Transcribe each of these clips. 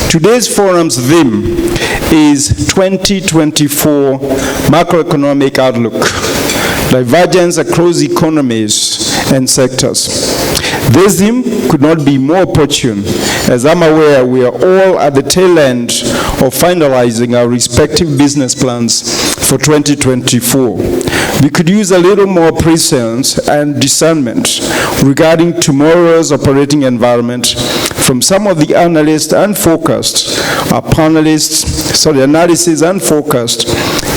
Today's forum's theme is 2024 Macroeconomic Outlook, Divergence Across Economies and Sectors. This theme could not be more opportune, as I'm aware we are all at the tail end of finalizing our respective business plans for 2024. We could use a little more prescience and discernment regarding tomorrow's operating environment from some of the analysis and forecast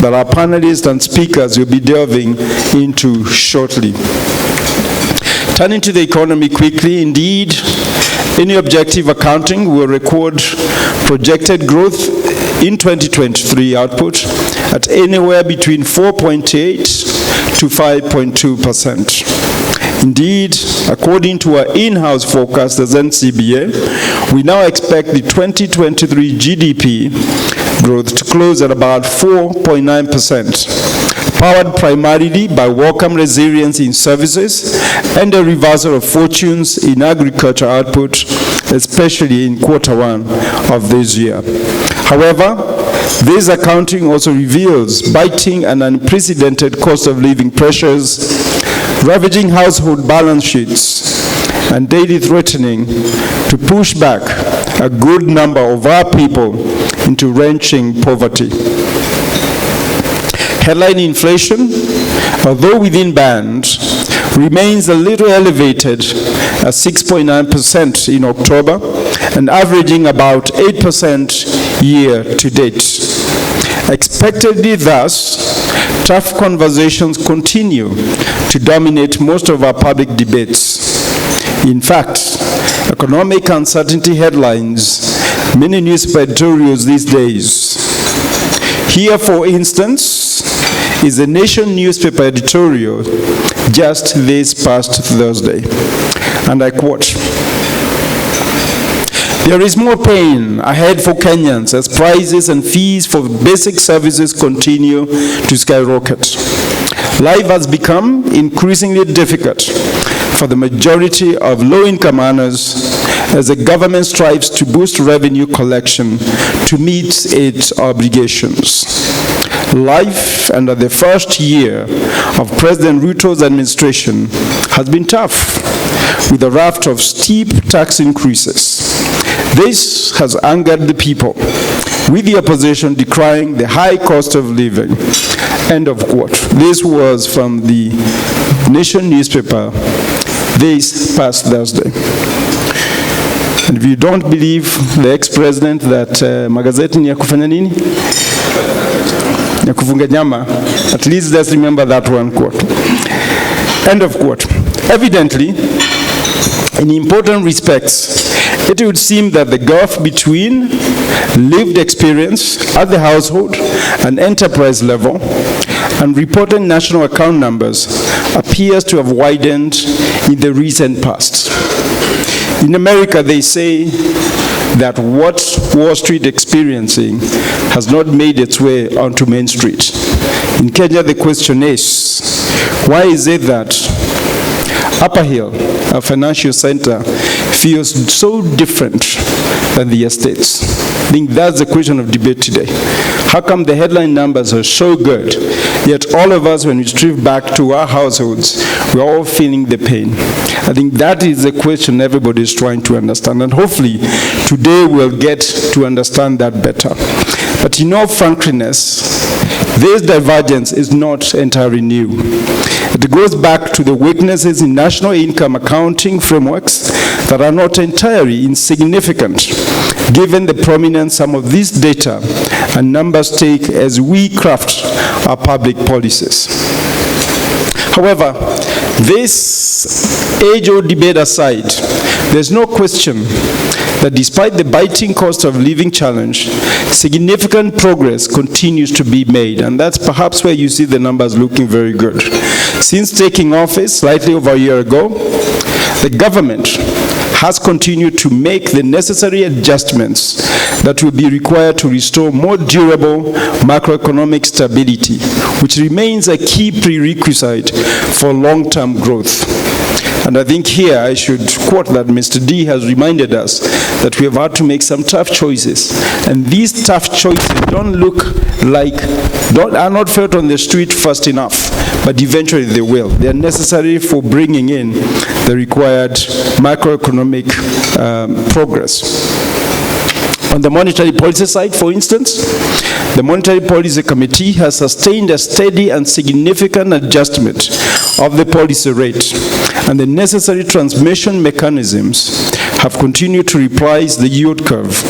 that our panelists and speakers will be delving into shortly. Turning to the economy quickly, indeed, any objective accounting will record projected growth in 2023 output at anywhere between 4.8 to 5.2%. Indeed, according to our in-house forecast as NCBA, we now expect the 2023 GDP growth to close at about 4.9%. Powered primarily by welcome resilience in services and a reversal of fortunes in agriculture output, especially in Q1 of this year. However, this accounting also reveals biting and unprecedented cost of living pressures, ravaging household balance sheets, and daily threatening to push back a good number of our people into wrenching poverty. Headline inflation, although within band, remains a little elevated at 6.9% in October and averaging about 8% year to date. Expectedly thus, tough conversations continue to dominate most of our public debates. In fact, economic uncertainty headlines many newspaper editorials these days. Here, for instance, is a Nation newspaper editorial just this past Thursday, and I quote, "There is more pain ahead for Kenyans as prices and fees for basic services continue to skyrocket. Life has become increasingly difficult for the majority of low-income earners as the government strives to boost revenue collection to meet its obligations. Life under the first year of President Ruto's administration has been tough, with a raft of steep tax increases. This has angered the people, with the opposition decrying the high cost of living." End of quote. This was from the Nation newspaper this past Thursday. And if you don't believe the ex-president that magazeti ni ya kufanya nini? Ya kufunga nyama, at least let's remember that one quote. End of quote. Evidently, in important respects, it would seem that the gulf between lived experience at the household and enterprise level and reported national account numbers appears to have widened in the recent past. In America, they say that what Wall Street experiencing has not made its way onto Main Street. In Kenya, the question is, why is it that Upper Hill, a financial center, feels so different than the estates? I think that's the question of debate today. How come the headline numbers are so good, yet all of us, when we strip back to our households, we're all feeling the pain? I think that is the question everybody is trying to understand, and hopefully today we'll get to understand that better. But in all frankness, this divergence is not entirely new. It goes back to the weaknesses in national income accounting frameworks that are not entirely insignificant, given the prominence some of these data and numbers take as we craft our public policies. However, this age-old debate aside, there's no question that despite the biting cost of living challenge, significant progress continues to be made, and that's perhaps where you see the numbers looking very good. Since taking office slightly over a year ago, the government has continued to make the necessary adjustments that will be required to restore more durable macroeconomic stability, which remains a key prerequisite for long-term growth. And I think here I should quote that Mr. D has reminded us that we have had to make some tough choices. And these tough choices are not felt on the street fast enough, but eventually they will. They are necessary for bringing in the required macroeconomic progress. On the monetary policy side, for instance, the Monetary Policy Committee has sustained a steady and significant adjustment of the policy rate, and the necessary transmission mechanisms have continued to reprice the yield curve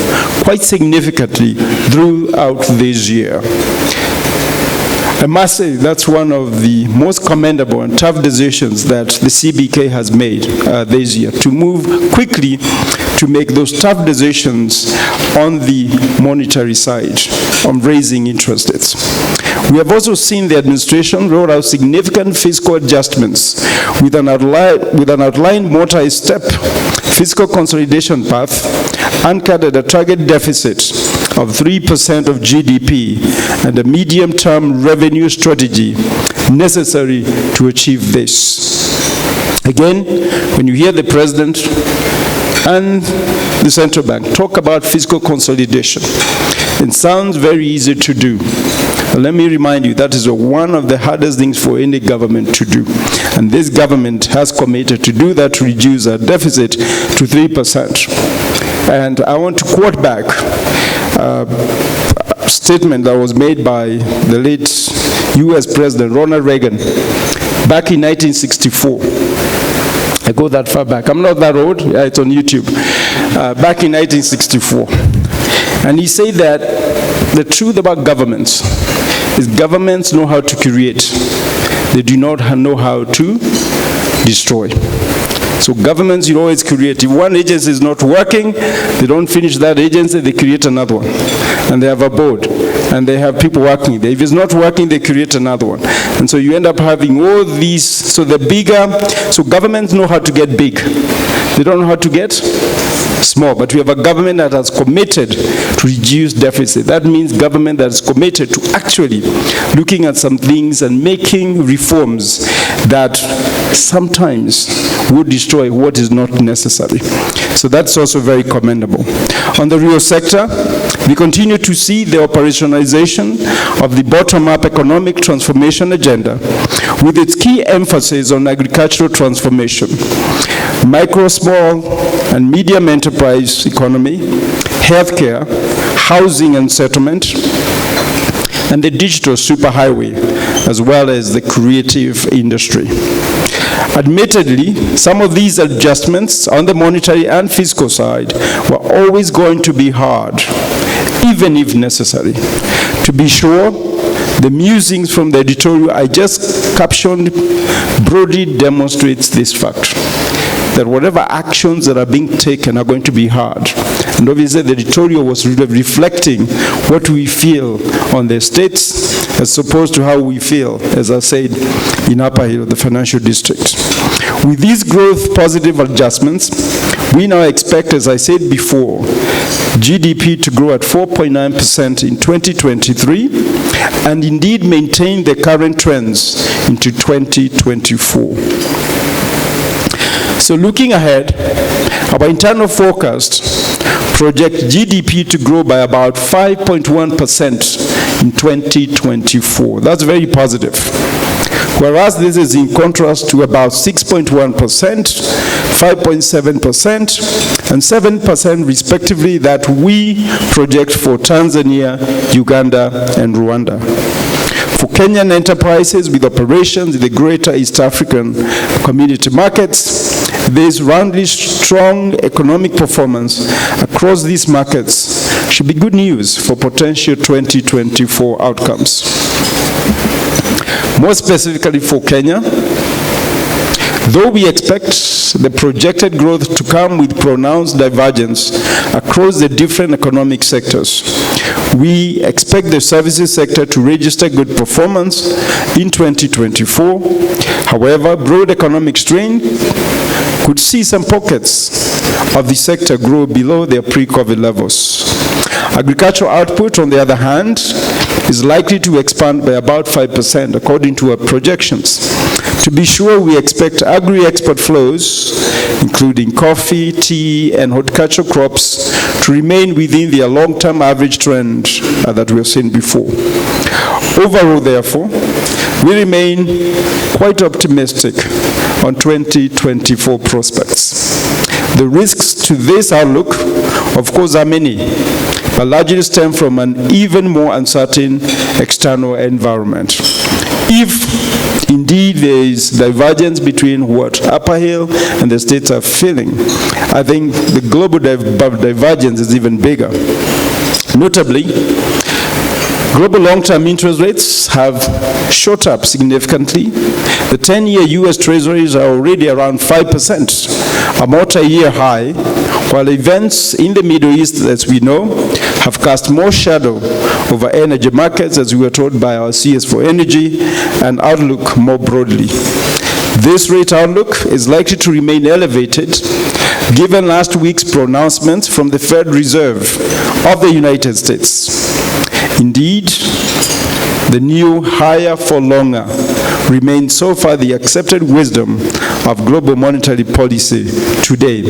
quite significantly throughout this year. I must say that's one of the most commendable and tough decisions that the CBK has made this year, to move quickly to make those tough decisions on the monetary side, on raising interest rates. We have also seen the administration roll out significant fiscal adjustments with an outlined multi-step fiscal consolidation path anchored at a target deficit of 3% of GDP and a medium-term revenue strategy necessary to achieve this. Again, when you hear the President and the Central Bank talk about fiscal consolidation, it sounds very easy to do. But let me remind you, that is one of the hardest things for any government to do. And this government has committed to do that, to reduce our deficit to 3%. And I want to quote back a statement that was made by the late US President Ronald Reagan back in 1964. I go that far back. I'm not that old. Yeah, it's on YouTube. Back in 1964. And he said that the truth about governments is governments know how to create. They do not know how to destroy. So governments, you always create. If one agency is not working, they don't finish that agency, they create another one. And they have a board, and they have people working there. If it's not working, they create another one. And so you end up having all these, so governments know how to get big. They don't know how to get small, but we have a government that has committed to reduce deficit. That means government that is committed to actually looking at some things and making reforms that sometimes would destroy what is not necessary. So that's also very commendable. On the real sector, we continue to see the operationalization of the bottom-up economic transformation agenda, with its key emphasis on agricultural transformation, micro, small, and medium enterprise economy, healthcare, housing and settlement, and the digital superhighway, as well as the creative industry. Admittedly, some of these adjustments on the monetary and fiscal side were always going to be hard, even if necessary. To be sure, the musings from the editorial I just captioned broadly demonstrates this fact, that whatever actions that are being taken are going to be hard. And obviously the editorial was really reflecting what we feel on the states as opposed to how we feel, as I said, in Upper Hill, the financial district. With these growth positive adjustments, we now expect, as I said before, GDP to grow at 4.9% in 2023 and indeed maintain the current trends into 2024. So looking ahead, our internal forecast projects GDP to grow by about 5.1% in 2024. That's very positive. Whereas this is in contrast to about 6.1%, 5.7%, and 7% respectively that we project for Tanzania, Uganda, and Rwanda. For Kenyan enterprises with operations in the greater East African community markets, there is roundly strong economic performance across these markets should be good news for potential 2024 outcomes. More specifically for Kenya, though we expect the projected growth to come with pronounced divergence across the different economic sectors, we expect the services sector to register good performance in 2024. However, broad economic strain could see some pockets of the sector grow below their pre-COVID levels. Agricultural output, on the other hand, is likely to expand by about 5% according to our projections, To be sure, we expect agri-export flows, including coffee, tea, and horticultural crops, to remain within their long-term average trend that we have seen before. Overall, therefore, we remain quite optimistic on 2024 prospects. The risks to this outlook, of course, are many, but largely stem from an even more uncertain external environment. If indeed there is divergence between what Upper Hill and the states are feeling, I think the global divergence is even bigger. Notably, global long-term interest rates have shot up significantly. The 10-year U.S. Treasuries are already around 5%, a multi-year high, while events in the Middle East, as we know, have cast more shadow over energy markets, as we were told by our CS for Energy, and outlook more broadly. This rate outlook is likely to remain elevated given last week's pronouncements from the Federal Reserve of the United States. Indeed, the new higher for longer remains so far the accepted wisdom of global monetary policy today.